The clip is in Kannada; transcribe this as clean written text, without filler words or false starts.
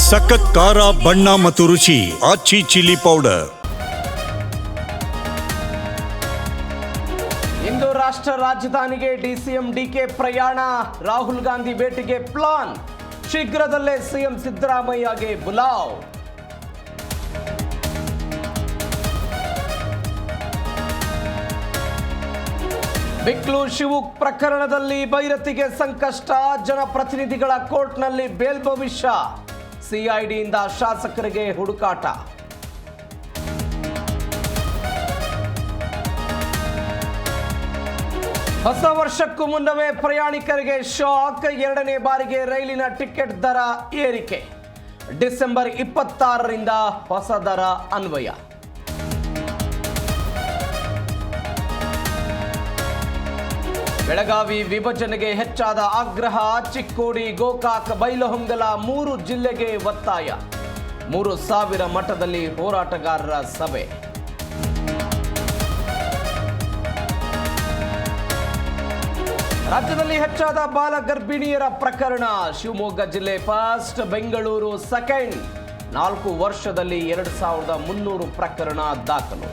ಸಖತ್ ಖಾರ ಬಣ್ಣ ಮತ್ತು ರುಚಿ ಆಚಿ ಚಿಲ್ಲಿ ಪೌಡರ್. ಇಂದು ರಾಷ್ಟ್ರ ರಾಜಧಾನಿಗೆ ಡಿಸಿಎಂ ಡಿಕೆ ಪ್ರಯಾಣ. ರಾಹುಲ್ ಗಾಂಧಿ ಭೇಟಿಗೆ ಪ್ಲಾನ್. ಶೀಘ್ರದಲ್ಲೇ ಸಿಎಂ ಸಿದ್ದರಾಮಯ್ಯಗೆ ಬುಲಾವ್. ಬಿಕ್ಲು ಶಿವು ಪ್ರಕರಣದಲ್ಲಿ ಭೈರತಿಗೆ ಸಂಕಷ್ಟ. ಜನಪ್ರತಿನಿಧಿಗಳ ಕೋರ್ಟ್ನಲ್ಲಿ ಬೇಲ್ ಭವಿಷ್ಯ. ಸಿಐಡಿಯಿಂದ ಶಾಸಕರಿಗೆ ಹುಡುಕಾಟ. ಹೊಸ ವರ್ಷಕ್ಕೂ ಮುನ್ನವೇ ಪ್ರಯಾಣಿಕರಿಗೆ ಶಾಕ್. 2ನೇ ಬಾರಿಗೆ ರೈಲಿನ ಟಿಕೆಟ್ ದರ ಏರಿಕೆ. ಡಿಸೆಂಬರ್ 26ರಿಂದ ಹೊಸ ದರ ಅನ್ವಯ. ಬೆಳಗಾವಿ ವಿಭಜನೆಗೆ ಹೆಚ್ಚಾದ ಆಗ್ರಹ. ಚಿಕ್ಕೋಡಿ, ಗೋಕಾಕ್, ಬೈಲಹೊಂಗಲ 3 ಜಿಲ್ಲೆಗೆ ಒತ್ತಾಯ. 3,000 ಮಟ್ಟದಲ್ಲಿ ಹೋರಾಟಗಾರರ ಸಭೆ. ರಾಜ್ಯದಲ್ಲಿ ಹೆಚ್ಚಾದ ಬಾಲ ಗರ್ಭಿಣಿಯರ ಪ್ರಕರಣ. ಶಿವಮೊಗ್ಗ ಜಿಲ್ಲೆ ಫಸ್ಟ್, ಬೆಂಗಳೂರು ಸೆಕೆಂಡ್. 4 ವರ್ಷದಲ್ಲಿ 2,300 ಪ್ರಕರಣ ದಾಖಲು.